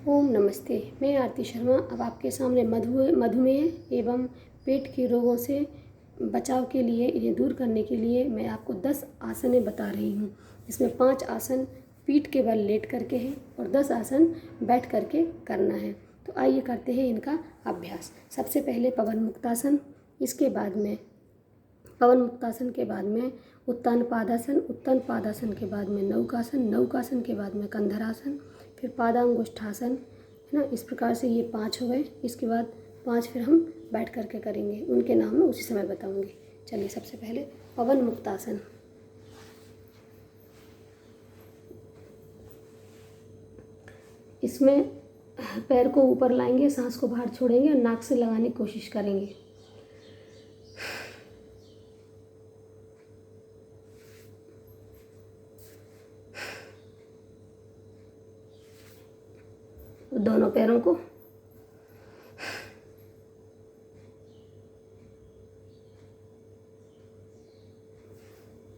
ओम नमस्ते। मैं आरती शर्मा अब आपके सामने मधुमेह एवं पेट के रोगों से बचाव के लिए, इन्हें दूर करने के लिए मैं आपको 10 आसनें बता रही हूँ। इसमें 5 आसन पीठ के बल लेट करके हैं और 10 आसन बैठ करके करना है। तो आइए करते हैं इनका अभ्यास। सबसे पहले पवन मुक्तासन, इसके बाद में पवन मुक्तासन के बाद में उत्तान पादासन, उत्तान पादासन के बाद में नौकासन, नौकासन के बाद में कंधरासन, फिर पादांगुष्ठासन, है ना। इस प्रकार से ये 5 हो गए। इसके बाद 5 फिर हम बैठ करके करेंगे, उनके नाम मैं उसी समय बताऊंगी। चलिए, सबसे पहले पवन मुक्तासन। इसमें पैर को ऊपर लाएंगे, सांस को बाहर छोड़ेंगे और नाक से लगाने की कोशिश करेंगे। दोनों पैरों को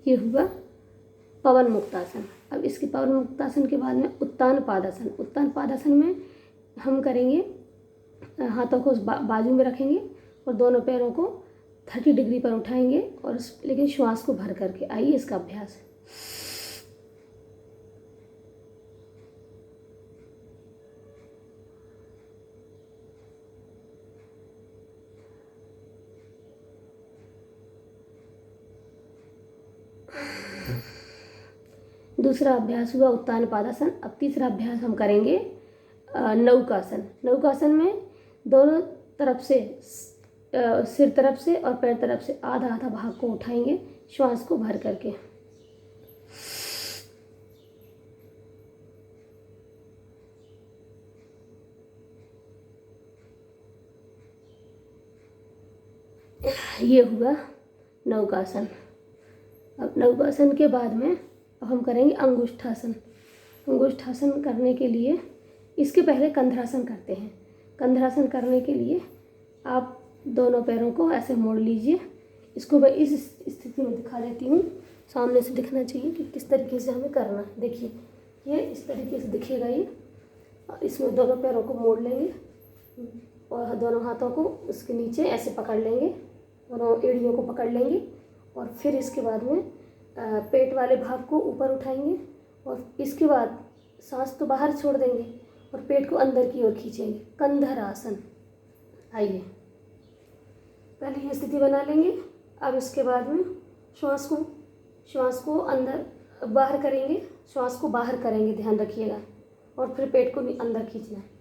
ये हुआ पवन मुक्तासन। अब इसके पवन मुक्तासन के बाद में उत्तान पादासन। उत्तान पादासन में हम करेंगे, हाथों को बाजू में रखेंगे और दोनों पैरों को 30 डिग्री पर उठाएंगे और लेकिन श्वास को भर करके। आइए इसका अभ्यास। दूसरा अभ्यास हुआ उत्तान पादासन। अब तीसरा अभ्यास हम करेंगे नौकासन। नौकासन में दोनों तरफ से, सिर तरफ से और पैर तरफ से आधा आधा भाग को उठाएंगे श्वास को भर करके। ये हुआ नौकासन। अब नौकासन के बाद में अब हम करेंगे अंगुष्ठासन। अंगुष्ठासन करने के लिए इसके पहले कंधरासन करते हैं। कंधरासन करने के लिए आप दोनों पैरों को ऐसे मोड़ लीजिए। इसको मैं इस स्थिति में दिखा देती हूँ, सामने से दिखना चाहिए कि किस तरीके से हमें करना है। देखिए, ये इस तरीके से दिखेगा ये। और इसमें दोनों पैरों को मोड़ लेंगे और दोनों हाथों को उसके नीचे ऐसे पकड़ लेंगे, दोनों एड़ियों को पकड़ लेंगे और फिर इसके बाद में पेट वाले भाग को ऊपर उठाएंगे और इसके बाद सांस तो बाहर छोड़ देंगे और पेट को अंदर की ओर खींचेंगे। कंधरासन। आइए, पहले ये स्थिति बना लेंगे। अब इसके बाद में श्वास को अंदर बाहर करेंगे, श्वास को बाहर करेंगे, ध्यान रखिएगा, और फिर पेट को अंदर खींचना है।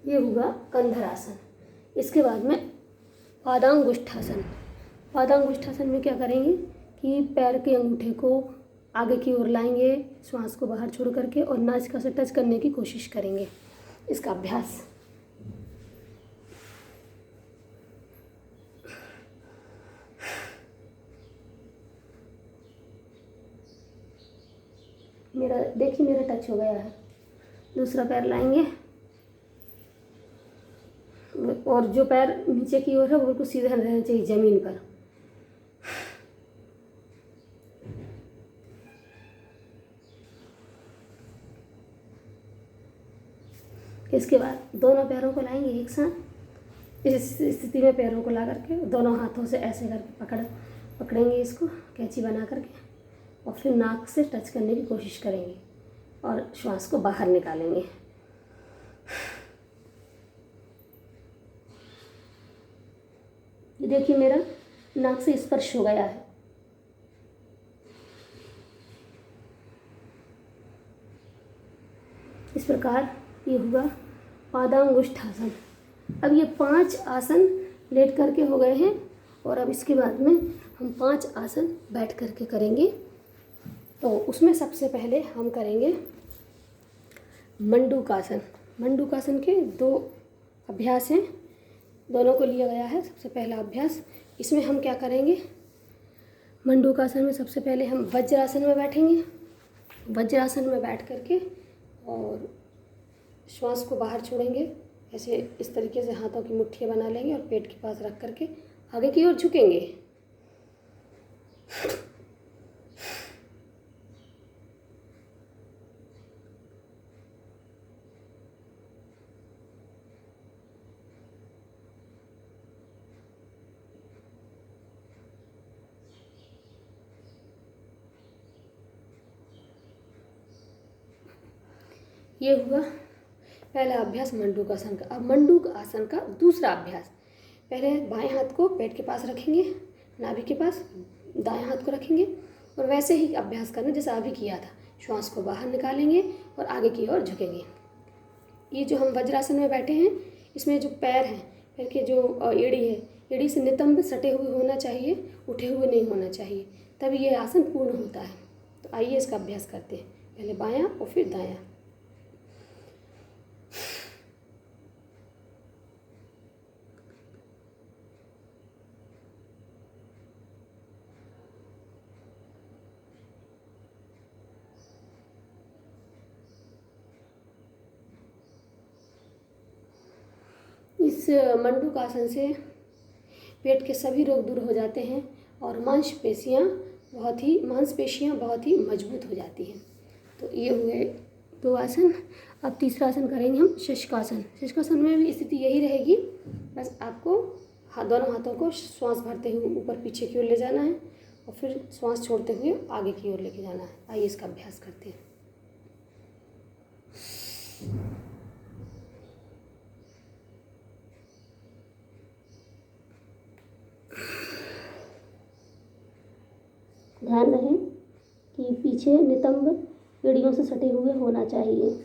ये हुआ कंधरासन। इसके बाद में पादांगुष्ठासन। पादांगुष्ठासन में क्या करेंगे कि पैर के अंगूठे को आगे की ओर लाएंगे, श्वास को बाहर छोड़ करके, और नासिका से टच करने की कोशिश करेंगे। इसका अभ्यास। देखिए मेरा टच हो गया है। दूसरा पैर लाएंगे और जो पैर नीचे की ओर है वो बिल्कुल सीधा रहना चाहिए जमीन पर। इसके बाद दोनों पैरों को लाएंगे एक साथ। इस स्थिति में पैरों को ला करके दोनों हाथों से ऐसे करके पकड़ेंगे इसको कैंची बना करके, और फिर नाक से टच करने की कोशिश करेंगे और श्वास को बाहर निकालेंगे। देखिए मेरा नाक से स्पर्श हो गया है। इस प्रकार ये हुआ पादांगुष्ठासन। अब ये 5 आसन लेट करके हो गए हैं और अब इसके बाद में हम 5 आसन बैठ करके करेंगे। तो उसमें सबसे पहले हम करेंगे मंडूकासन। मंडूकासन के 2 अभ्यास हैं, दोनों को लिया गया है। सबसे पहला अभ्यास, इसमें हम क्या करेंगे, मंडूकासन में सबसे पहले हम वज्रासन में बैठेंगे। वज्रासन में बैठ करके और श्वास को बाहर छोड़ेंगे, ऐसे इस तरीके से हाथों की मुट्ठियाँ बना लेंगे और पेट के पास रख करके आगे की ओर झुकेंगे। ये हुआ पहला अभ्यास मंडूक आसन का। अब मंडूक आसन का दूसरा अभ्यास, पहले बाएं हाथ को पेट के पास रखेंगे, नाभि के पास, दाएं हाथ को रखेंगे और वैसे ही अभ्यास करना जैसा अभी किया था। श्वास को बाहर निकालेंगे और आगे की ओर झुकेंगे। ये जो हम वज्रासन में बैठे हैं, इसमें जो पैर हैं, पैर के जो एड़ी है, एड़ी से नितंब सटे हुए होना चाहिए, उठे हुए नहीं होना चाहिए, तभी ये आसन पूर्ण होता है। तो आइए इसका अभ्यास करते हैं। पहले बायां और फिर दायां। इस मंडूक आसन से पेट के सभी रोग दूर हो जाते हैं और मांसपेशियाँ बहुत ही मजबूत हो जाती हैं। तो ये हुए 2 आसन। अब तीसरा आसन करेंगे हम शशकासन। शशकासन में भी स्थिति यही रहेगी, बस आपको दोनों हाथों को श्वास भरते हुए ऊपर पीछे की ओर ले जाना है और फिर श्वास छोड़ते हुए आगे की ओर लेके जाना है। आइए इसका अभ्यास करते हैं। ध्यान रहे कि पीछे नितंब एड़ियों से सटे हुए होना चाहिए।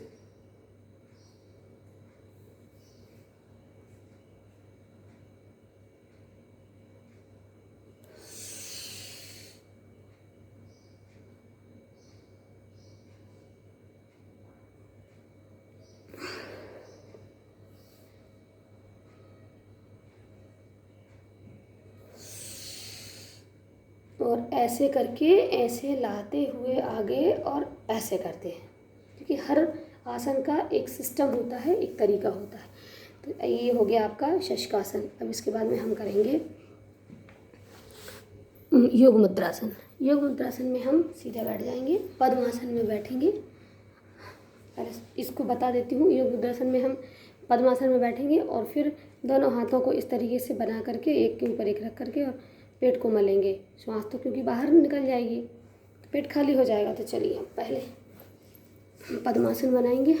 और ऐसे करके ऐसे लाते हुए आगे और ऐसे करते हैं, क्योंकि हर आसन का एक सिस्टम होता है, एक तरीका होता है। तो ये हो गया आपका शशकासन। अब इसके बाद में हम करेंगे योग मुद्रासन। योग मुद्रासन में हम सीधा बैठ जाएंगे, पद्मासन में बैठेंगे। पहले इसको बता देती हूँ। योग मुद्रासन में हम पद्मासन में बैठेंगे और फिर दोनों हाथों को इस तरीके से बना करके एक के ऊपर एक रख करके और पेट को मलेंगे। श्वास तो क्योंकि बाहर निकल जाएगी तो पेट खाली हो जाएगा। तो चलिए हम पहले पद्मासन बनाएंगे।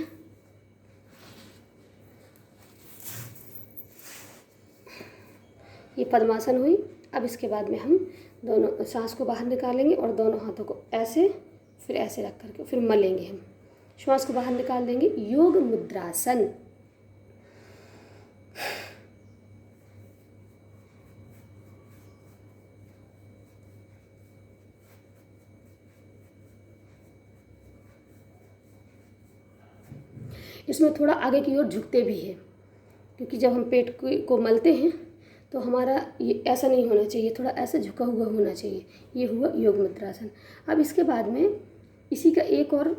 ये पद्मासन हुई। अब इसके बाद में हम दोनों सांस को बाहर निकालेंगे और दोनों हाथों को ऐसे फिर ऐसे रख करके फिर मलेंगे। हम श्वास को बाहर निकाल देंगे। योग मुद्रासन। इसमें थोड़ा आगे की ओर झुकते भी हैं, क्योंकि जब हम पेट को मलते हैं तो हमारा ये ऐसा नहीं होना चाहिए, थोड़ा ऐसे झुका हुआ होना चाहिए। ये हुआ योग मुद्रासन। अब इसके बाद में इसी का एक और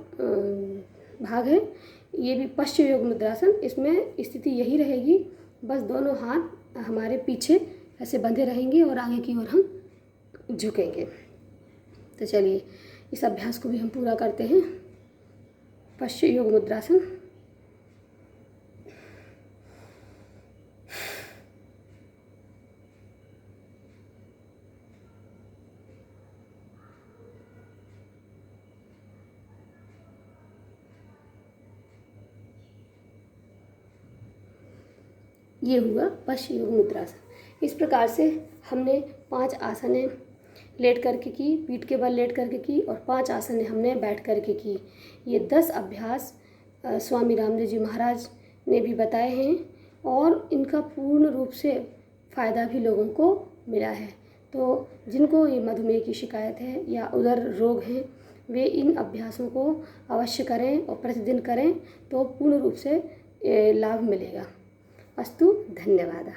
भाग है, ये भी पश्च योग मुद्रासन। इसमें स्थिति यही रहेगी, बस दोनों हाथ हमारे पीछे ऐसे बंधे रहेंगे और आगे की ओर हम झुकेंगे। तो चलिए इस अभ्यास को भी हम पूरा करते हैं। पश्च योग मुद्रासन। ये हुआ पश्च योग मुद्रासन। इस प्रकार से हमने 5 आसनें लेट करके की, पीठ के बल लेट करके की, और 5 आसनें हमने बैठ करके की। ये 10 अभ्यास स्वामी रामदेव जी महाराज ने भी बताए हैं और इनका पूर्ण रूप से फ़ायदा भी लोगों को मिला है। तो जिनको ये मधुमेह की शिकायत है या उधर रोग हैं, वे इन अभ्यासों को अवश्य करें और प्रतिदिन करें, तो पूर्ण रूप से लाभ मिलेगा। अस्तु, धन्यवाद।